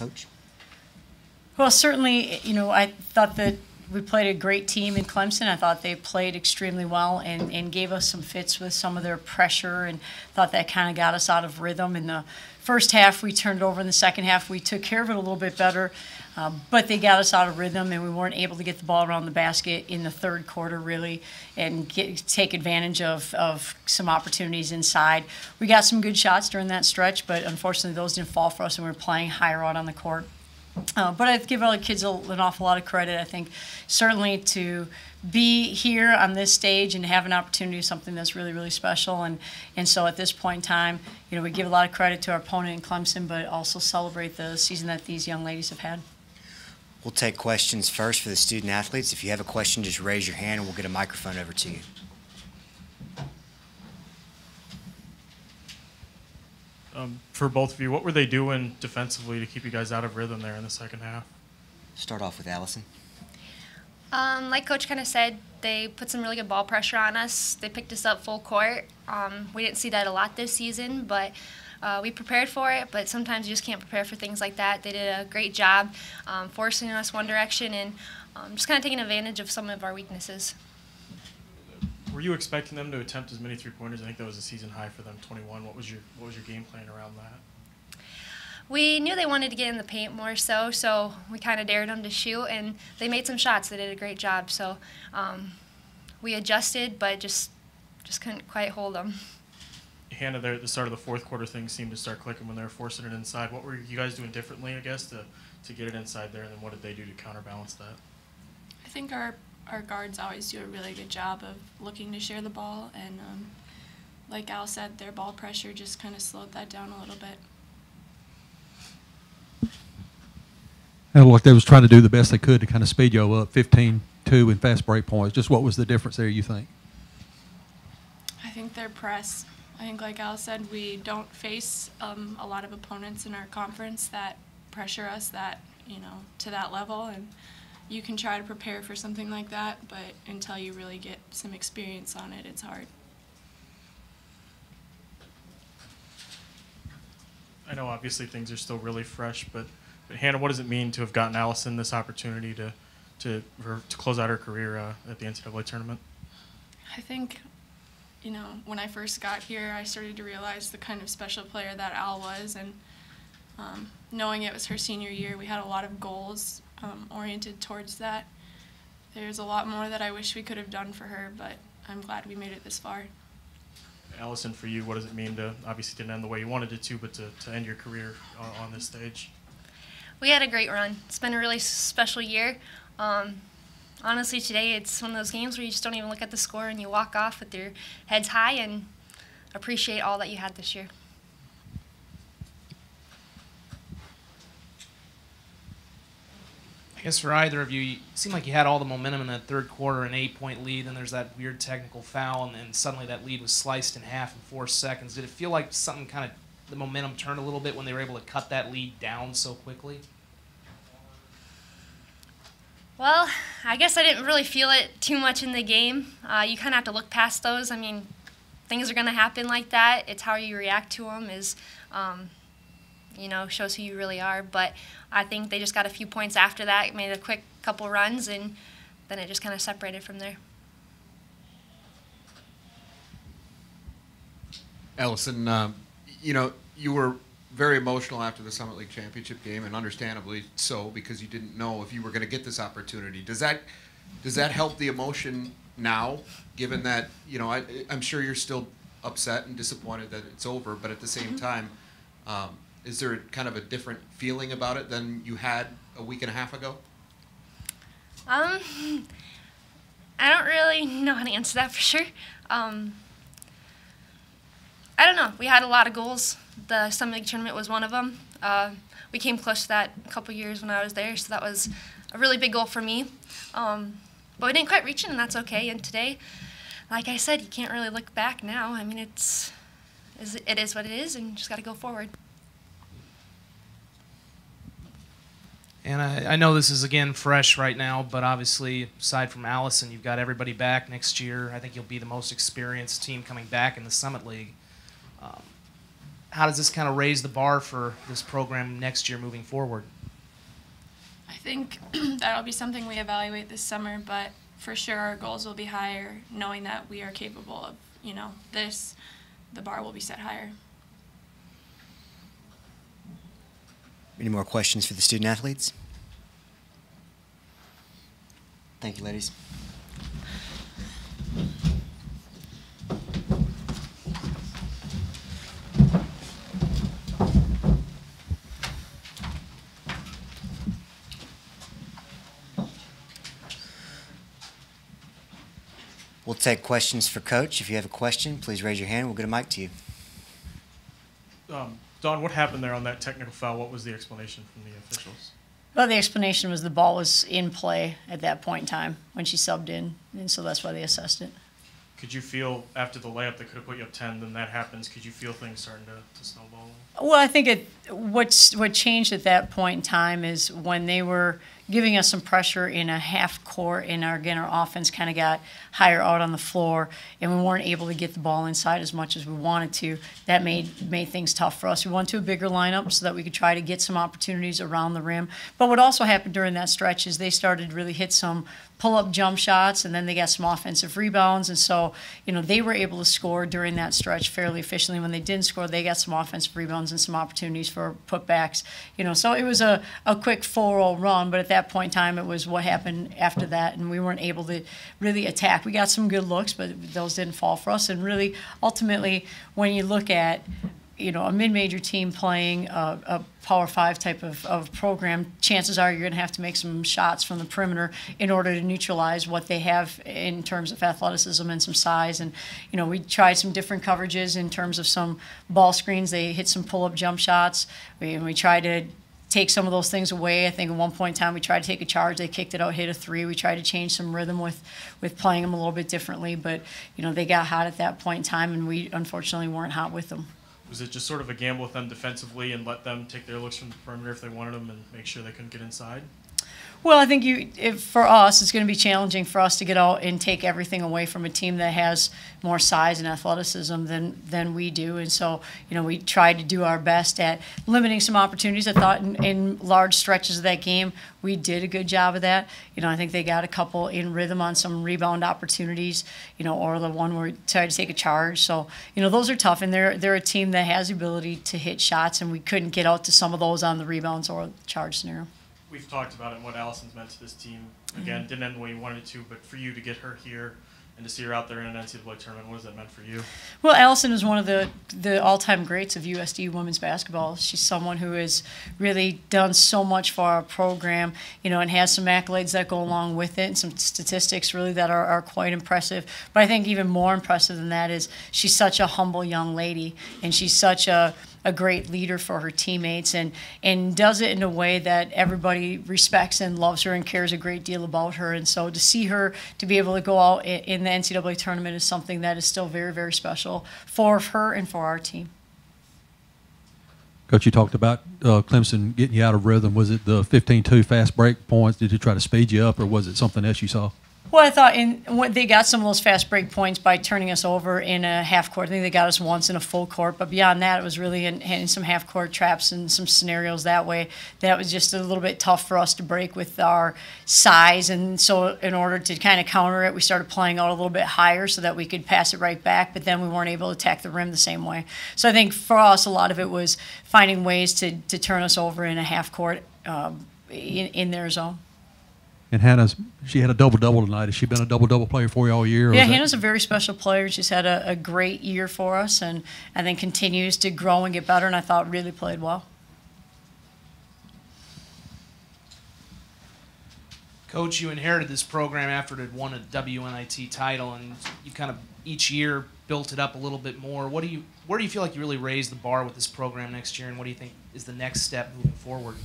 Coach? Well, certainly, I thought that we played a great team in Clemson. I thought they played extremely well and gave us some fits with some of their pressure, and thought that kind of got us out of rhythm. In the first half, we turned it over. In the second half, we took care of it a little bit better, but they got us out of rhythm, and we weren't able to get the ball around the basket in the third quarter, really, and take advantage of some opportunities inside. We got some good shots during that stretch, but unfortunately, those didn't fall for us, and we were playing higher out on the court. But I'd give all the kids an awful lot of credit. I think certainly to be here on this stage and have an opportunity is something that's really, really special. And so at this point in time, we give a lot of credit to our opponent in Clemson, but also celebrate the season that these young ladies have had. We'll take questions first for the student athletes. If you have a question, just raise your hand and we'll get a microphone over to you. For both of you, what were they doing defensively to keep you guys out of rhythm there in the second half? Start off with Allison. Like Coach kind of said, they put some really good ball pressure on us. They picked us up full court. We didn't see that a lot this season, but we prepared for it. But sometimes you just can't prepare for things like that. They did a great job forcing us one direction and just kind of taking advantage of some of our weaknesses. Were you expecting them to attempt as many three-pointers? I think that was a season high for them, 21. What was your game plan around that? We knew they wanted to get in the paint more so we kind of dared them to shoot, and they made some shots. They did a great job. So we adjusted, but just couldn't quite hold them. Hannah, there at the start of the fourth quarter, things seemed to start clicking when they were forcing it inside. What were you guys doing differently, I guess, to get it inside there, and then what did they do to counterbalance that? I think our guards always do a really good job of looking to share the ball, and like Al said, their ball pressure just kind of slowed that down a little bit. It looked like they was trying to do the best they could to kind of speed you up, 15-2 in fast break points. Just what was the difference there, you think? I think their press. I think, like Al said, we don't face a lot of opponents in our conference that pressure us to that level, and you can try to prepare for something like that, but until you really get some experience on it, it's hard. I know obviously things are still really fresh, but Hannah, what does it mean to have gotten Allison this opportunity to close out her career at the NCAA tournament? I think, when I first got here, I started to realize the kind of special player that Al was, and knowing it was her senior year, we had a lot of goals oriented towards that. There's a lot more that I wish we could have done for her, but I'm glad we made it this far. Allison, for you, what does it mean to, obviously didn't end the way you wanted it to, but to end your career on this stage? We had a great run. It's been a really special year. Honestly, today it's one of those games where you just don't even look at the score and you walk off with your heads high and appreciate all that you had this year. I guess for either of you, it seemed like you had all the momentum in that third quarter, an 8-point lead, and there's that weird technical foul, and then suddenly that lead was sliced in half in 4 seconds. Did it feel like something kind of, the momentum turned a little bit when they were able to cut that lead down so quickly? Well, I guess I didn't really feel it too much in the game. You kind of have to look past those. I mean, things are going to happen like that. It's how you react to them shows who you really are. But I think they just got a few points after that, made a quick couple runs, and then it just kind of separated from there. Allison, you were very emotional after the Summit League Championship game, and understandably so, because you didn't know if you were going to get this opportunity. Does that help the emotion now, given that, I'm sure you're still upset and disappointed that it's over, but at the same time, is there kind of a different feeling about it than you had a week and a half ago? I don't really know how to answer that for sure. I don't know. We had a lot of goals. The Summit League tournament was one of them. We came close to that a couple years when I was there, so that was a really big goal for me. But we didn't quite reach it, and that's okay. And today, like I said, you can't really look back now. I mean, it is what it is, and you just got to go forward. And I know this is, again, fresh right now, but obviously, aside from Allison, you've got everybody back next year. I think you'll be the most experienced team coming back in the Summit League. how does this kind of raise the bar for this program next year moving forward? I think that'll be something we evaluate this summer, but for sure our goals will be higher, knowing that we are capable of, this, the bar will be set higher. Any more questions for the student athletes? Thank you, ladies. We'll take questions for Coach. If you have a question, please raise your hand. We'll get a mic to you. Dawn, what happened there on that technical foul? What was the explanation from the officials? Well, the explanation was the ball was in play at that point in time when she subbed in, and so that's why they assessed it. Could you feel after the layup that could have put you up 10, then that happens, could you feel things starting to snowball? Well, I think what changed at that point in time is when they were giving us some pressure in a half court, and our offense kind of got higher out on the floor, and we weren't able to get the ball inside as much as we wanted to. That made things tough for us. We went to a bigger lineup so that we could try to get some opportunities around the rim. But what also happened during that stretch is they started to really hit some pull-up jump shots, and then they got some offensive rebounds, and so they were able to score during that stretch fairly efficiently. When they didn't score, they got some offensive rebounds and some opportunities for putbacks. So it was a quick 4-0 run, but at that point in time, it was what happened after that, and we weren't able to really attack. We got some good looks, but those didn't fall for us. And really, ultimately, when you look at a mid-major team playing a Power 5 type of program, chances are you're going to have to make some shots from the perimeter in order to neutralize what they have in terms of athleticism and some size. And, we tried some different coverages in terms of some ball screens. They hit some pull-up jump shots. We tried to take some of those things away. I think at one point in time we tried to take a charge. They kicked it out, hit a three. We tried to change some rhythm with playing them a little bit differently. But, they got hot at that point in time, and we unfortunately weren't hot with them. Was it just sort of a gamble with them defensively and let them take their looks from the perimeter if they wanted them and make sure they couldn't get inside? Well, I think for us, it's going to be challenging for us to get out and take everything away from a team that has more size and athleticism than we do. And so, we tried to do our best at limiting some opportunities. I thought in large stretches of that game, we did a good job of that. I think they got a couple in rhythm on some rebound opportunities, or the one where we tried to take a charge. So, those are tough, and they're a team that has the ability to hit shots, and we couldn't get out to some of those on the rebounds or the charge scenario. We've talked about it and what Allison's meant to this team. Again, didn't end the way you wanted it to, but for you to get her here and to see her out there in an NCAA tournament, what has that meant for you? Well, Allison is one of the all-time greats of USD women's basketball. She's someone who has really done so much for our program, and has some accolades that go along with it, and some statistics really that are quite impressive. But I think even more impressive than that is she's such a humble young lady, and she's such a great leader for her teammates, and does it in a way that everybody respects and loves her and cares a great deal about her. And so to see her to be able to go out in the NCAA tournament is something that is still very, very special for her and for our team. Coach, you talked about Clemson getting you out of rhythm. Was it the 15-2 fast break points? Did you try to speed you up, or was it something else you saw? Well, I thought they got some of those fast break points by turning us over in a half court. I think they got us once in a full court, but beyond that, it was really in some half court traps and some scenarios that way. That was just a little bit tough for us to break with our size, and so in order to kind of counter it, we started playing out a little bit higher so that we could pass it right back, but then we weren't able to attack the rim the same way. So I think for us, a lot of it was finding ways to turn us over in a half court in their zone. And she had a double-double tonight. Has she been a double-double player for you all year? Yeah, Hannah's a very special player. She's had a great year for us, and I think continues to grow and get better, and I thought really played well. Coach, you inherited this program after it had won a WNIT title, and you kind of each year built it up a little bit more. Where do you feel like you really raised the bar with this program next year, and what do you think is the next step moving forward?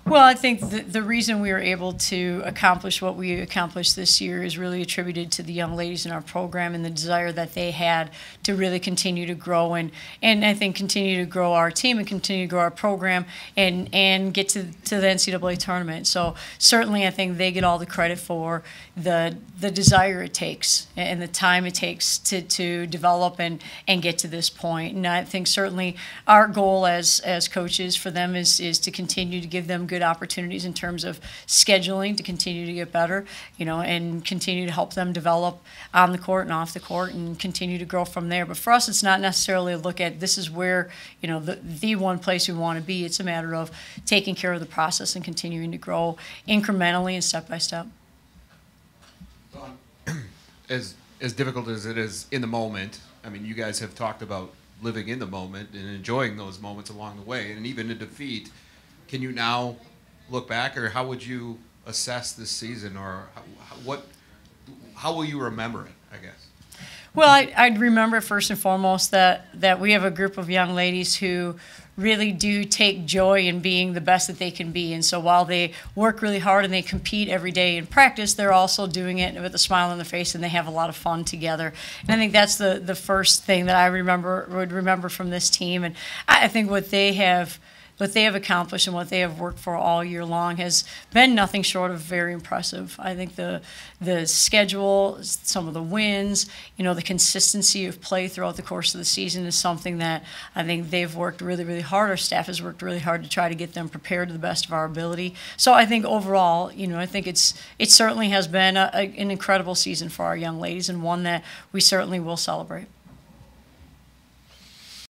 Well, I think the reason we were able to accomplish what we accomplished this year is really attributed to the young ladies in our program and the desire that they had to really continue to grow and I think continue to grow our team and continue to grow our program and get to the NCAA tournament. So certainly I think they get all the credit for the desire it takes and the time it takes to develop and get to this point. And I think certainly our goal as coaches for them is to continue to give them good opportunities in terms of scheduling to continue to get better, and continue to help them develop on the court and off the court and continue to grow from there. But for us, it's not necessarily a look at this is where, the one place we want to be. It's a matter of taking care of the process and continuing to grow incrementally and step by step. As difficult as it is in the moment, I mean, you guys have talked about living in the moment and enjoying those moments along the way, and even in defeat. Can you now look back, or how would you assess this season, or how will you remember it, I guess? Well, I'd remember first and foremost that we have a group of young ladies who really do take joy in being the best that they can be. And so while they work really hard and they compete every day in practice, they're also doing it with a smile on their face and they have a lot of fun together. And I think that's the first thing that I would remember from this team. And I think what they have accomplished and what they have worked for all year long has been nothing short of very impressive. I think the schedule, some of the wins, the consistency of play throughout the course of the season is something that I think they've worked really, really hard. Our staff has worked really hard to try to get them prepared to the best of our ability. So I think overall, I think it certainly has been an incredible season for our young ladies and one that we certainly will celebrate.